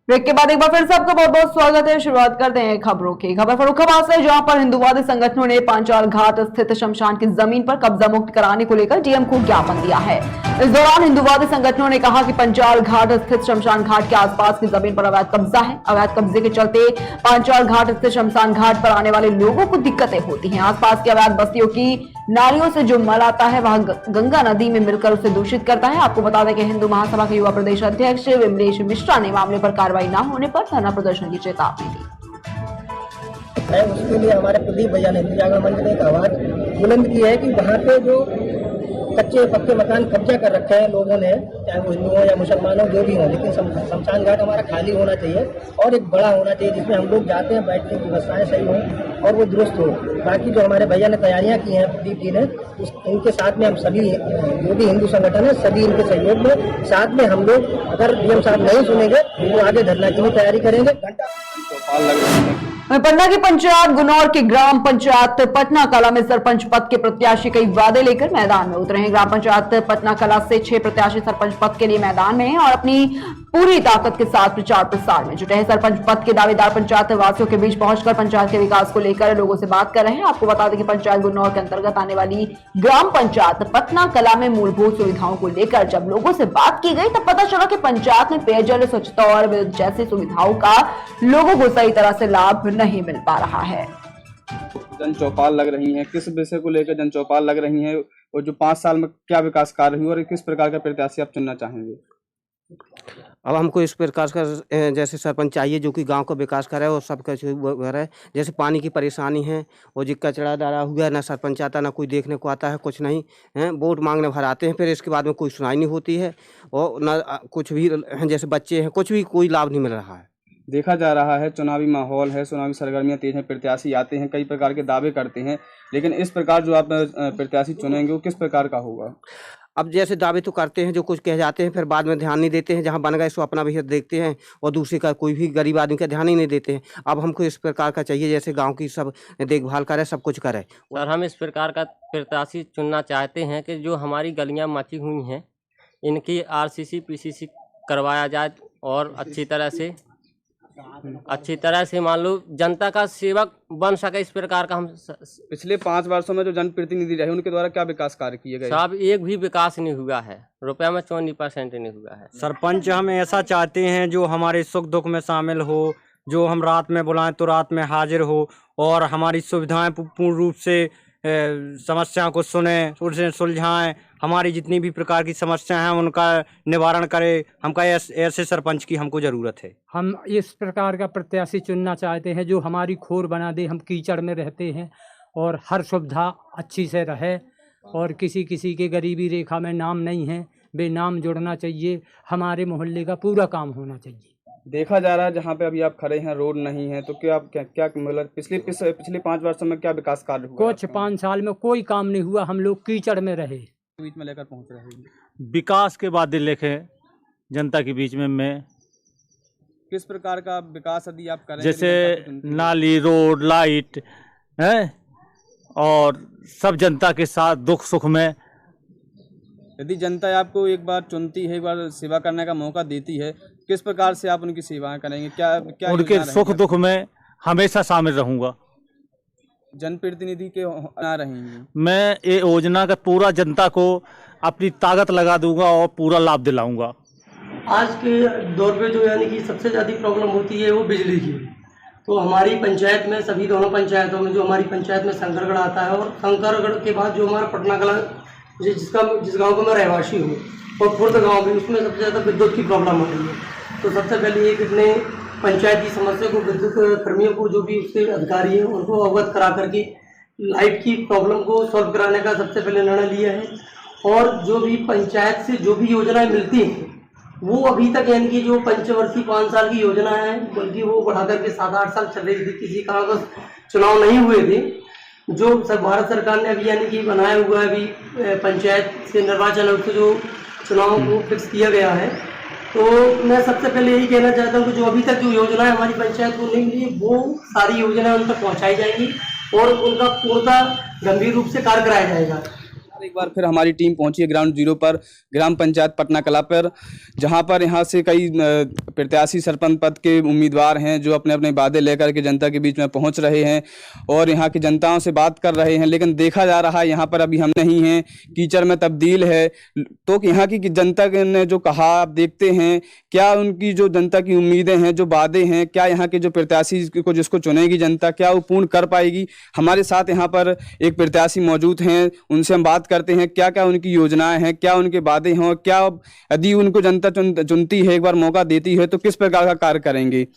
Break के बाद एक बार फिर से आपका बहुत बहुत स्वागत है। शुरुआत करते हैं खबरों की। खबर फर्रुखाबाद से, जहां पर हिंदुवादी संगठनों ने पांचाल घाट स्थित शमशान की जमीन पर कब्जा मुक्त कराने को लेकर डीएम को ज्ञापन दिया है। इस दौरान हिंदुवादी संगठनों ने कहा कि पांचाल घाट स्थित शमशान घाट के आसपास की जमीन पर अवैध कब्जा है। अवैध कब्जे के चलते पांचाल घाट स्थित शमशान घाट पर आने वाले लोगों को दिक्कतें होती हैं। आसपास की अवैध बस्तियों की नालियों से जो मल आता है वह गंगा नदी में मिलकर उसे दूषित करता है। आपको बता दें कि हिंदू महासभा के युवा प्रदेश अध्यक्ष विमलेश मिश्रा ने मामले पर कार्रवाई न होने पर धरना प्रदर्शन की चेतावनी दी। उसके लिए हमारे प्रदीप भैया ने जागरण मंच ने एक आवाज बुलंद की है कि वहाँ पे जो कच्चे पक्के मकान कब्जा कर रखे हैं लोगों ने, चाहे वो हिंदू हो या मुसलमान हो, जो भी हो, लेकिन शमशान घाट हमारा खाली होना चाहिए और एक बड़ा होना चाहिए जिसमें हम लोग जाते हैं, बैठने की व्यवस्थाएं सही हों और वो दुरुस्त हो। बाकी जो हमारे भैया ने तैयारियां की हैं प्रदीप जी ने, इनके साथ में हम सभी जो भी हिंदू संगठन है सभी इनके सहयोग में साथ में हम लोग, अगर डीएम साहब नहीं सुनेंगे तो आगे धरना की भी तैयारी करेंगे। पटना की पंचायत गुनौर के ग्राम पंचायत पटना कला में सरपंच पद के प्रत्याशी कई वादे लेकर मैदान में उतरे हैं। ग्राम पंचायत पटना कला से 6 प्रत्याशी सरपंच पद के लिए मैदान में हैं और अपनी पूरी ताकत के साथ प्रचार प्रसार में जुटे हैं। सरपंच पद के दावेदार पंचायत वासियों के बीच पहुंचकर पंचायत के विकास को लेकर लोगों से बात कर रहे हैं। आपको बता दें कि पंचायत गुनौर के अंतर्गत आने वाली ग्राम पंचायत पटना कला में मूलभूत सुविधाओं को लेकर जब लोगों से बात की गई तब पता चला कि पंचायत में पेयजल, स्वच्छता और विद्युत जैसी सुविधाओं का लोगों को सही तरह से लाभ नहीं मिल पा रहा है। जन चौपाल लग रही हैं, किस विषय को लेकर जन चौपाल लग रही हैं और जो 5 साल में क्या विकास कार्य हुए और किस प्रकार का प्रत्याशी आप चुनना चाहेंगे? अब हमको इस प्रकार का जैसे सरपंच चाहिए जो कि गांव का विकास करे और सबका करे। जैसे पानी की परेशानी है और जो कचरा डाला हुआ है, ना सरपंच आता ना कोई देखने को आता है, कुछ नहीं है। वोट मांगने भर आते हैं, फिर इसके बाद में कोई सुनाई नहीं होती है और ना कुछ भी, जैसे बच्चे हैं, कुछ भी कोई लाभ नहीं मिल रहा है। देखा जा रहा है चुनावी माहौल है, चुनावी सरगर्मियां तेज हैं, प्रत्याशी आते हैं, कई प्रकार के दावे करते हैं, लेकिन इस प्रकार जो आप प्रत्याशी चुनेंगे वो किस प्रकार का होगा? अब जैसे दावे तो करते हैं, जो कुछ कह जाते हैं, फिर बाद में ध्यान नहीं देते हैं। जहां बन गए सो अपना भी देखते हैं और दूसरे का कोई भी गरीब आदमी का ध्यान ही नहीं देते हैं। अब हमको इस प्रकार का चाहिए जैसे गांव की सब देखभाल करे, सब कुछ करे। सर, हम इस प्रकार का प्रत्याशी चुनना चाहते हैं कि जो हमारी गलियां मची हुई हैं इनकी आरसीसी पीसीसी करवाया जाए और अच्छी तरह से मान लो जनता का सेवक बन सके। इस प्रकार का हम पिछले 5 वर्षों में जो जनप्रतिनिधि रहे उनके द्वारा क्या विकास कार्य किए गए? साहब, एक भी विकास नहीं हुआ है, रुपया में 24% नहीं हुआ है। सरपंच हम ऐसा चाहते हैं जो हमारे सुख दुख में शामिल हो, जो हम रात में बुलाएं तो रात में हाजिर हो और हमारी सुविधाएं पूर्ण रूप से समस्याओं को सुने, उसे सुलझाएं, हमारी जितनी भी प्रकार की समस्या हैं उनका निवारण करे। हमका ऐसे सरपंच की हमको ज़रूरत है। हम इस प्रकार का प्रत्याशी चुनना चाहते हैं जो हमारी खोर बना दे। हम कीचड़ में रहते हैं और हर सुविधा अच्छी से रहे और किसी के गरीबी रेखा में नाम नहीं है, बेनाम जुड़ना चाहिए। हमारे मोहल्ले का पूरा काम होना चाहिए। देखा जा रहा है जहाँ पे अभी आप खड़े हैं रोड नहीं है, तो क्या मतलब पिछले 5 वर्षों में क्या विकास कार्य हुआ? कुछ 5 साल में कोई काम नहीं हुआ, हम लोग कीचड़ में रहे। बीच में लेकर पहुँच रहे हैं विकास के बाद लिखे जनता के बीच में मैं किस प्रकार का विकास यदि आप करें, जैसे नाली, रोड, लाइट है और सब जनता के साथ दुख सुख में। यदि जनता आपको एक बार चुनती है, एक बार सेवा करने का मौका देती है, किस प्रकार से आप उनकी सेवाएं करेंगे? क्या उनके सुख दुख में हमेशा शामिल रहूंगा। जनप्रतिनिधि के ना रहेंगे, मैं ये योजना का पूरा जनता को अपनी ताकत लगा दूंगा और पूरा लाभ दिलाऊंगा। आज के दौर पे जो यानी कि सबसे ज़्यादा प्रॉब्लम होती है वो बिजली की। तो हमारी पंचायत में, सभी दोनों पंचायतों में, जो हमारी पंचायत में शंकरगढ़ आता है और शंकरगढ़ के बाद जो हमारा पटना कला, जिस गांव को मैं रहवासी हूँ और खुर्द गांव भी, उसमें सबसे ज़्यादा विद्युत की प्रॉब्लम हो रही है। तो सबसे पहले ये कितने पंचायत की समस्या को विद्युत कर्मियों को, जो भी उसके अधिकारी हैं, उनको अवगत करा करके लाइट की प्रॉब्लम को सॉल्व कराने का सबसे पहले निर्णय लिया है। और जो भी पंचायत से जो भी योजनाएं मिलती हैं वो अभी तक यानी कि जो पंचवर्षीय 5 साल की योजना है, बल्कि वो बढ़ा करके 7-8 साल चल रही थी। किसी कारण बस चुनाव नहीं हुए थे। जो भारत सरकार ने अभी यानी कि बनाया हुआ है, अभी पंचायत से निर्वाचन आयोग से जो चुनाव को फिक्स किया गया है, तो मैं सबसे पहले यही कहना चाहता हूँ कि जो अभी तक जो योजनाएं हमारी पंचायत को नहीं मिली, वो सारी योजनाएं उन तक पहुँचाई जाएंगी और उनका पूर्णतः गंभीर रूप से कार्य कराया जाएगा। एक बार फिर हमारी टीम पहुंची है ग्राउंड जीरो पर, ग्राम पंचायत पटना कला पर, जहां पर यहां से कई प्रत्याशी सरपंच पद के उम्मीदवार हैं जो अपने अपने वादे लेकर के जनता के बीच में पहुंच रहे हैं और यहां की जनताओं से बात कर रहे हैं। लेकिन देखा जा रहा है यहां पर अभी हम नहीं हैं, कीचड़ में तब्दील है। तो यहाँ की जनता ने जो कहा, आप देखते हैं क्या उनकी जो जनता की उम्मीदें हैं, जो वादे हैं, क्या यहाँ के जो प्रत्याशी को जिसको चुनेगी जनता, क्या वो पूर्ण कर पाएगी। हमारे साथ यहाँ पर एक प्रत्याशी मौजूद हैं, उनसे हम बात करते हैं क्या क्या उनकी योजनाएं हैं, क्या उनके वादे हैं, और क्या यदि उनको जनता चुनती है, एक बार मौका देती है, तो किस प्रकार का कार्य करेंगे।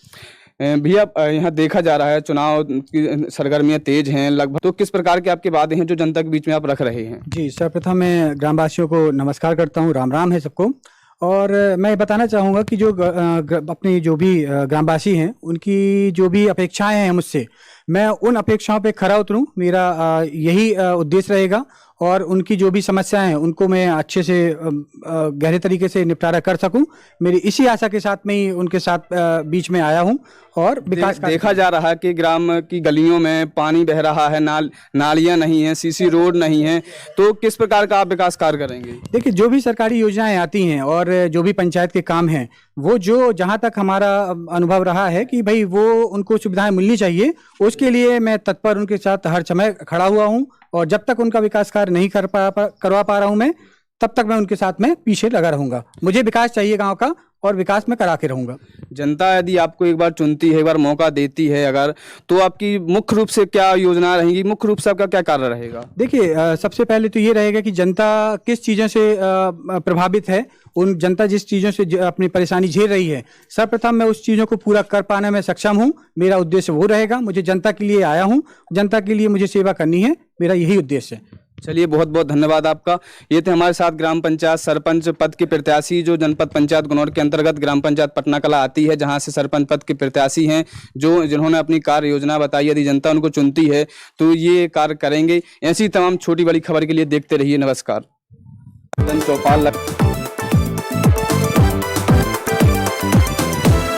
भैया, यहाँ देखा जा रहा है चुनाव की सरगर्मियाँ तेज हैं लगभग, तो किस प्रकार के आपके वादे हैं जो जनता के बीच में आप रख रहे हैं। जी, सर्वप्रथम मैं ग्रामवासियों को नमस्कार करता हूँ, राम राम है सबको। और मैं बताना चाहूँगा कि जो अपनी जो भी ग्रामवासी हैं उनकी जो भी अपेक्षाएं हैं मुझसे, मैं उन अपेक्षाओं पे खरा उतरूं, मेरा यही उद्देश्य रहेगा। और उनकी जो भी समस्याएं हैं उनको मैं अच्छे से गहरे तरीके से निपटारा कर सकूं, मेरी इसी आशा के साथ में ही उनके साथ बीच में आया हूं। और विकास देखा जा रहा है कि ग्राम की गलियों में पानी बह रहा है, नालियां नहीं है, सीसी रोड नहीं है, तो किस प्रकार का आप विकास कार्य करेंगे। देखिए, जो भी सरकारी योजनाएं आती हैं और जो भी पंचायत के काम हैं, वो जो जहां तक हमारा अनुभव रहा है कि भाई वो उनको सुविधाएं मिलनी चाहिए, उसके लिए मैं तत्पर उनके साथ हर समय खड़ा हुआ हूं। और जब तक उनका विकास कार्य नहीं करवा पा रहा हूं मैं, तब तक मैं उनके साथ में पीछे लगा रहूंगा। मुझे विकास चाहिए गांव का, और विकास में करा के रहूंगा। जनता यदि आपको एक बार चुनती है, एक बार मौका देती है अगर, तो आपकी मुख्य रूप से क्या योजना रहेगी, मुख्य रूप से आपका क्या कार्य रहेगा। देखिए, सबसे पहले तो ये रहेगा कि जनता किस चीज़ों से प्रभावित है, उन जनता जिस चीज़ों से अपनी परेशानी झेल रही है, सर्वप्रथम मैं उस चीज़ों को पूरा कर पाने में सक्षम हूँ। मेरा उद्देश्य वो रहेगा, मुझे जनता के लिए आया हूँ, जनता के लिए मुझे सेवा करनी है, मेरा यही उद्देश्य है। चलिए, बहुत बहुत धन्यवाद आपका। ये थे हमारे साथ ग्राम पंचायत सरपंच पद के प्रत्याशी जो जनपद पंचायत गुनौर के अंतर्गत ग्राम पंचायत पटना कला आती है, जहां से सरपंच पद के प्रत्याशी हैं, जिन्होंने अपनी कार्य योजना बताई। यदि जनता उनको चुनती है तो ये कार्य करेंगे। ऐसी तमाम छोटी बड़ी खबर के लिए देखते रहिए। नमस्कार। चौपाल।